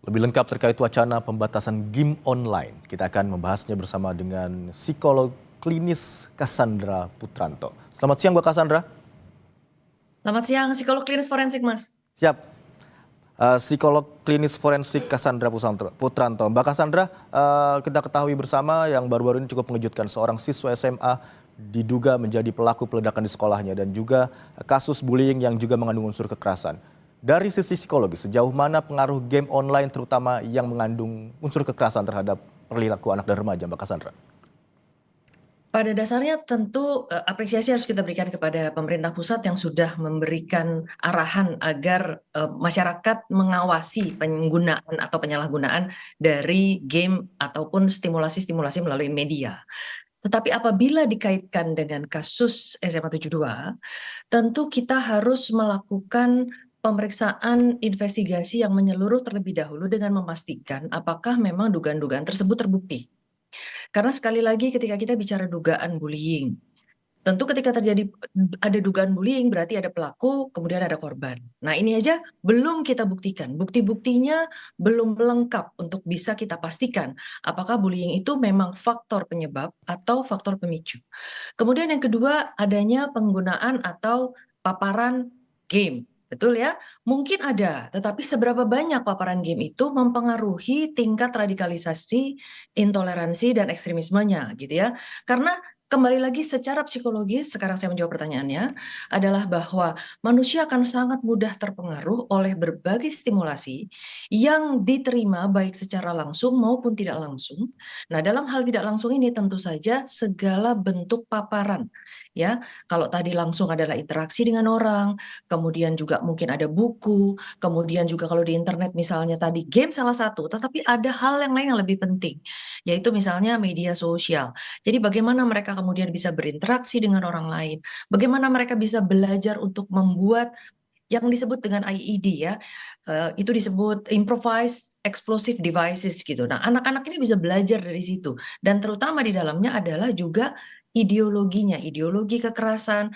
Lebih lengkap terkait wacana pembatasan game online, kita akan membahasnya bersama dengan psikolog klinis Cassandra Putranto. Selamat siang, Mbak Cassandra. Selamat siang, psikolog klinis forensik, Mas. Siap. Psikolog klinis forensik Cassandra Putranto. Mbak Cassandra, kita ketahui bersama yang baru-baru ini cukup mengejutkan, seorang siswa SMA diduga menjadi pelaku peledakan di sekolahnya dan juga kasus bullying yang juga mengandung unsur kekerasan. Dari sisi psikologis, sejauh mana pengaruh game online terutama yang mengandung unsur kekerasan terhadap perilaku anak dan remaja, Mbak Cassandra? Pada dasarnya tentu apresiasi harus kita berikan kepada pemerintah pusat yang sudah memberikan arahan agar masyarakat mengawasi penggunaan atau penyalahgunaan dari game ataupun stimulasi-stimulasi melalui media. Tetapi apabila dikaitkan dengan kasus SMA 72, tentu kita harus melakukan pemeriksaan investigasi yang menyeluruh terlebih dahulu dengan memastikan apakah memang dugaan-dugaan tersebut terbukti. Karena sekali lagi ketika kita bicara dugaan bullying, tentu ketika terjadi ada dugaan bullying berarti ada pelaku, kemudian ada korban. Nah, ini aja belum kita buktikan. Bukti-buktinya belum lengkap untuk bisa kita pastikan apakah bullying itu memang faktor penyebab atau faktor pemicu. Kemudian yang kedua, adanya penggunaan atau paparan game. Betul ya? Mungkin ada, tetapi seberapa banyak paparan game itu mempengaruhi tingkat radikalisasi, intoleransi, dan ekstremismenya gitu ya. Karena kembali lagi secara psikologis, sekarang saya menjawab pertanyaannya, adalah bahwa manusia akan sangat mudah terpengaruh oleh berbagai stimulasi yang diterima baik secara langsung maupun tidak langsung. Nah, dalam hal tidak langsung ini tentu saja segala bentuk paparan, ya. Kalau tadi langsung adalah interaksi dengan orang, kemudian juga mungkin ada buku, kemudian juga kalau di internet misalnya tadi game salah satu, tetapi ada hal yang lain yang lebih penting, yaitu misalnya media sosial. Jadi bagaimana mereka kemudian bisa berinteraksi dengan orang lain, bagaimana mereka bisa belajar untuk membuat yang disebut dengan IED ya, itu disebut improvised explosive devices gitu. Nah, anak-anak ini bisa belajar dari situ dan terutama di dalamnya adalah juga ideologinya, ideologi kekerasan,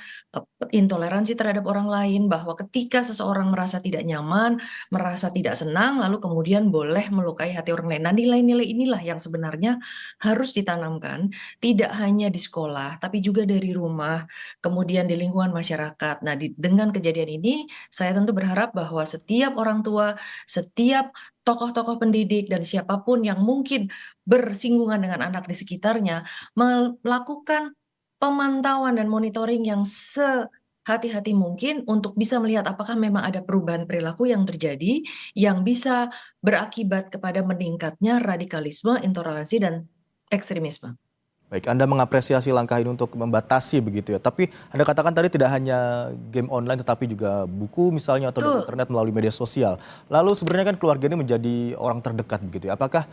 intoleransi terhadap orang lain, bahwa ketika seseorang merasa tidak nyaman, merasa tidak senang, lalu kemudian boleh melukai hati orang lain. Nah, nilai-nilai inilah yang sebenarnya harus ditanamkan, tidak hanya di sekolah, tapi juga dari rumah, kemudian di lingkungan masyarakat. Nah, dengan kejadian ini, saya tentu berharap bahwa setiap orang tua, setiap tokoh-tokoh pendidik, dan siapapun yang mungkin bersinggungan dengan anak di sekitarnya, melakukan pemantauan dan monitoring yang sehati-hati mungkin untuk bisa melihat apakah memang ada perubahan perilaku yang terjadi yang bisa berakibat kepada meningkatnya radikalisme, intoleransi, dan ekstremisme. Baik, Anda mengapresiasi langkah ini untuk membatasi begitu ya. Tapi Anda katakan tadi tidak hanya game online tetapi juga buku misalnya atau dari Betul. internet melalui media sosial. Lalu sebenarnya kan keluarga ini menjadi orang terdekat begitu ya. Apakah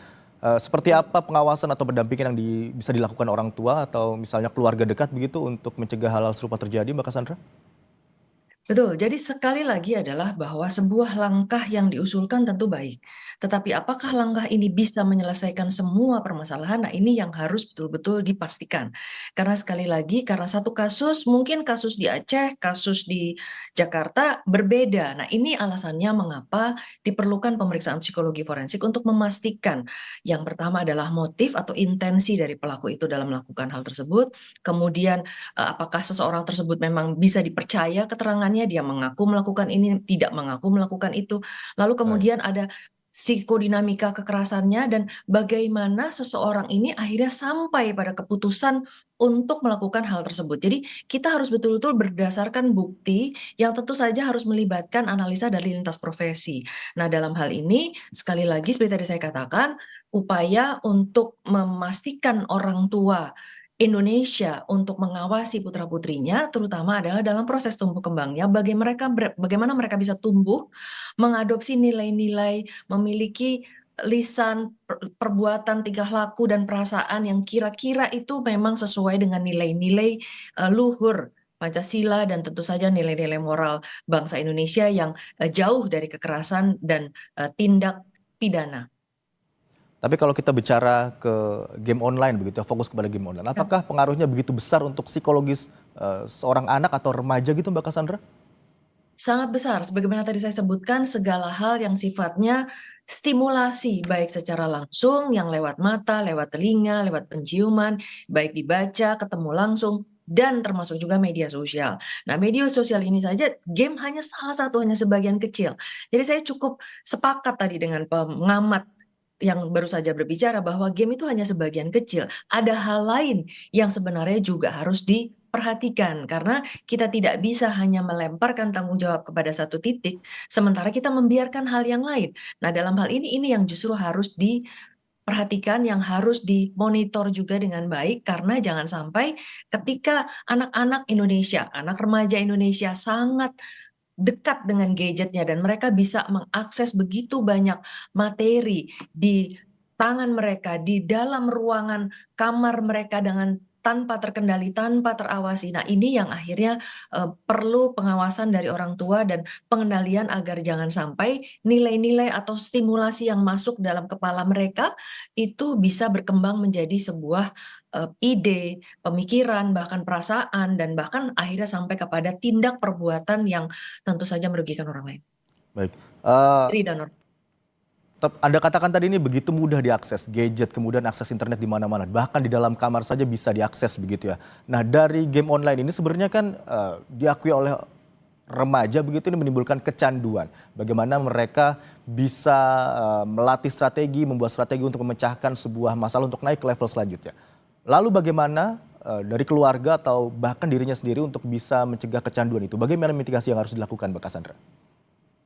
seperti apa pengawasan atau pendampingan yang bisa dilakukan orang tua atau misalnya keluarga dekat begitu untuk mencegah hal-hal serupa terjadi, Mbak Cassandra? Betul, jadi sekali lagi adalah bahwa sebuah langkah yang diusulkan tentu baik. Tetapi apakah Baik. langkah ini bisa menyelesaikan semua permasalahan? Nah, ini yang harus betul-betul dipastikan. Karena sekali lagi, karena satu kasus, mungkin kasus di Aceh, kasus di Jakarta berbeda. Nah, ini alasannya mengapa diperlukan pemeriksaan psikologi forensik untuk memastikan. Yang pertama adalah motif atau intensi dari pelaku itu dalam melakukan hal tersebut. Kemudian apakah seseorang tersebut memang bisa dipercaya keterangannya, dia mengaku melakukan ini, tidak mengaku melakukan itu. Lalu Baik. kemudian ada psikodinamika kekerasannya dan bagaimana seseorang ini akhirnya sampai pada keputusan untuk melakukan hal tersebut. Jadi kita harus betul-betul berdasarkan bukti yang tentu saja harus melibatkan analisa dari lintas profesi. Nah, dalam hal ini sekali lagi seperti tadi saya katakan, upaya untuk memastikan orang tua Indonesia untuk mengawasi putra-putrinya, terutama adalah dalam proses tumbuh kembangnya, bagaimana mereka bisa tumbuh, mengadopsi nilai-nilai, memiliki lisan, perbuatan, tingkah laku, dan perasaan yang kira-kira itu memang sesuai dengan nilai-nilai luhur Pancasila dan tentu saja nilai-nilai moral bangsa Indonesia yang jauh dari kekerasan dan tindak pidana. Tapi kalau kita bicara ke game online begitu ya, fokus kepada game online, apakah pengaruhnya begitu besar untuk psikologis seorang anak atau remaja gitu, Mbak Cassandra? Sangat besar, sebagaimana tadi saya sebutkan, segala hal yang sifatnya stimulasi baik secara langsung yang lewat mata, lewat telinga, lewat penciuman, baik dibaca, ketemu langsung, dan termasuk juga media sosial. Nah, media sosial ini saja game hanya salah satu, hanya sebagian kecil. Jadi saya cukup sepakat tadi dengan pengamat yang baru saja berbicara bahwa game itu hanya sebagian kecil. Ada hal lain yang sebenarnya juga harus diperhatikan karena kita tidak bisa hanya melemparkan tanggung jawab kepada satu titik sementara kita membiarkan hal yang lain. Nah, dalam hal ini yang justru harus diperhatikan, yang harus dimonitor juga dengan baik karena jangan sampai ketika anak-anak Indonesia, anak remaja Indonesia sangat dekat dengan gadgetnya dan mereka bisa mengakses begitu banyak materi di tangan mereka, di dalam ruangan kamar mereka dengan tanpa terkendali, tanpa terawasi. Nah, ini yang akhirnya perlu pengawasan dari orang tua dan pengendalian agar jangan sampai nilai-nilai atau stimulasi yang masuk dalam kepala mereka itu bisa berkembang menjadi sebuah ide, pemikiran, bahkan perasaan, dan bahkan akhirnya sampai kepada tindak perbuatan yang tentu saja merugikan orang lain. Baik. Eh, Iri dan Nur. Anda katakan tadi ini begitu mudah diakses, gadget, kemudian akses internet di mana-mana, bahkan di dalam kamar saja bisa diakses begitu ya. Nah, dari game online ini sebenarnya kan diakui oleh remaja begitu ini menimbulkan kecanduan. Bagaimana mereka bisa melatih strategi, membuat strategi untuk memecahkan sebuah masalah untuk naik ke level selanjutnya. Lalu bagaimana dari keluarga atau bahkan dirinya sendiri untuk bisa mencegah kecanduan itu? Bagaimana mitigasi yang harus dilakukan, Mbak Cassandra?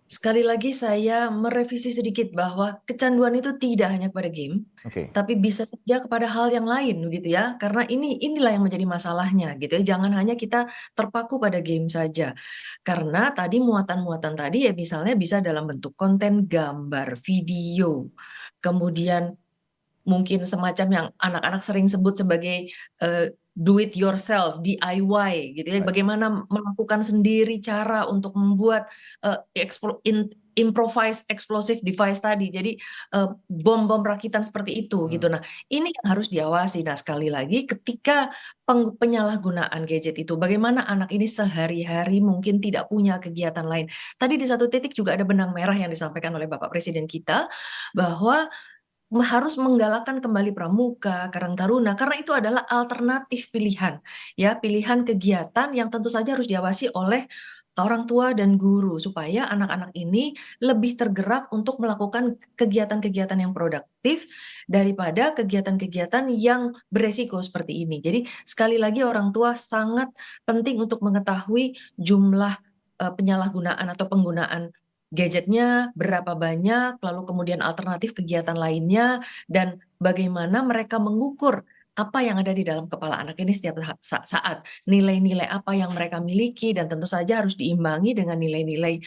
Sekali lagi saya merevisi sedikit bahwa kecanduan itu tidak hanya kepada game, Oke. tapi bisa saja kepada hal yang lain gitu ya. Karena inilah yang menjadi masalahnya gitu ya. Jangan hanya kita terpaku pada game saja. Karena tadi muatan-muatan tadi ya misalnya bisa dalam bentuk konten gambar, video, kemudian mungkin semacam yang anak-anak sering sebut sebagai do it yourself, DIY gitu ya. Baik. Bagaimana melakukan sendiri cara untuk membuat improvise explosive device tadi. Jadi bom-bom rakitan seperti itu gitu. Nah, ini yang harus diawasi. Nah, sekali lagi ketika penyalahgunaan gadget itu, bagaimana anak ini sehari-hari mungkin tidak punya kegiatan lain. Tadi di satu titik juga ada benang merah yang disampaikan oleh Bapak Presiden kita bahwa harus menggalakkan kembali pramuka, karang taruna, karena itu adalah alternatif pilihan, ya, pilihan kegiatan yang tentu saja harus diawasi oleh orang tua dan guru, supaya anak-anak ini lebih tergerak untuk melakukan kegiatan-kegiatan yang produktif daripada kegiatan-kegiatan yang beresiko seperti ini. Jadi sekali lagi orang tua sangat penting untuk mengetahui jumlah penyalahgunaan atau penggunaan gadgetnya berapa banyak, lalu kemudian alternatif kegiatan lainnya, dan bagaimana mereka mengukur apa yang ada di dalam kepala anak ini setiap saat, nilai-nilai apa yang mereka miliki, dan tentu saja harus diimbangi dengan nilai-nilai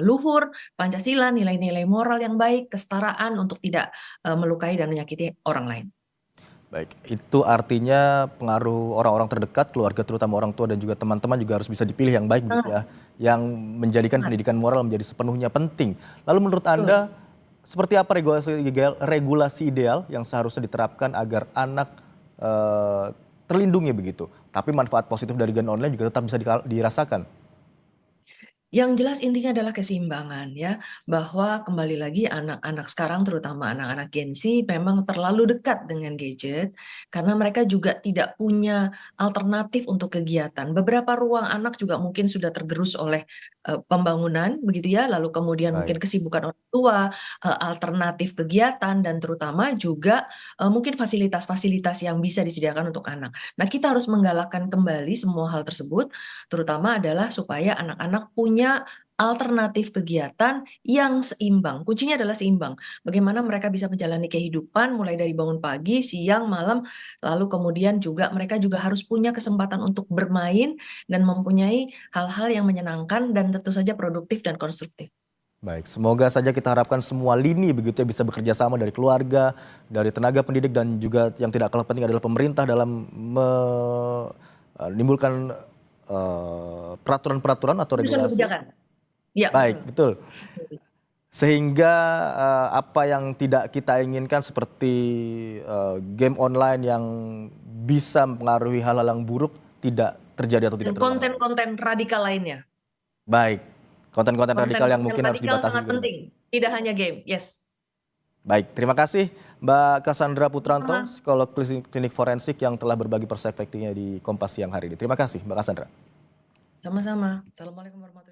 luhur, Pancasila, nilai-nilai moral yang baik, kesetaraan untuk tidak melukai dan menyakiti orang lain. Baik, itu artinya pengaruh orang-orang terdekat, keluarga terutama orang tua dan juga teman-teman juga harus bisa dipilih yang baik begitu ya, yang menjadikan pendidikan moral menjadi sepenuhnya penting. Lalu menurut Anda, seperti apa regulasi ideal yang seharusnya diterapkan agar anak terlindungi begitu, tapi manfaat positif dari game online juga tetap bisa dirasakan? Yang jelas intinya adalah keseimbangan ya, bahwa kembali lagi anak-anak sekarang terutama anak-anak Gen Z memang terlalu dekat dengan gadget karena mereka juga tidak punya alternatif untuk kegiatan. Beberapa ruang anak juga mungkin sudah tergerus oleh pembangunan begitu ya, lalu kemudian mungkin Baik. kesibukan orang tua, alternatif kegiatan dan terutama juga mungkin fasilitas-fasilitas yang bisa disediakan untuk anak. Nah, kita harus menggalakkan kembali semua hal tersebut terutama adalah supaya anak-anak punya alternatif kegiatan yang seimbang. Kuncinya adalah seimbang. Bagaimana mereka bisa menjalani kehidupan mulai dari bangun pagi, siang, malam, lalu kemudian juga mereka juga harus punya kesempatan untuk bermain dan mempunyai hal-hal yang menyenangkan dan tentu saja produktif dan konstruktif. Baik, semoga saja kita harapkan semua lini begitu ya bisa bekerja sama dari keluarga, dari tenaga pendidik dan juga yang tidak kalah penting adalah pemerintah dalam menimbulkan peraturan-peraturan atau Penyusun regulasi. kebijakan. Ya, Baik, betul. Sehingga apa yang tidak kita inginkan seperti game online yang bisa mempengaruhi hal-hal yang buruk tidak terjadi atau tidak dan terulang lagi. konten-konten radikal lainnya. Baik, konten-konten radikal yang Konten-konten mungkin harus radikal dibatasi sangat juga. penting, tidak hanya game. Yes. Baik, terima kasih Mbak Cassandra Putranto, psikolog klinik forensik yang telah berbagi perspektifnya di Kompas siang hari ini. Terima kasih Mbak Cassandra. Sama-sama. Assalamualaikum warahmatullahi wabarakatuh.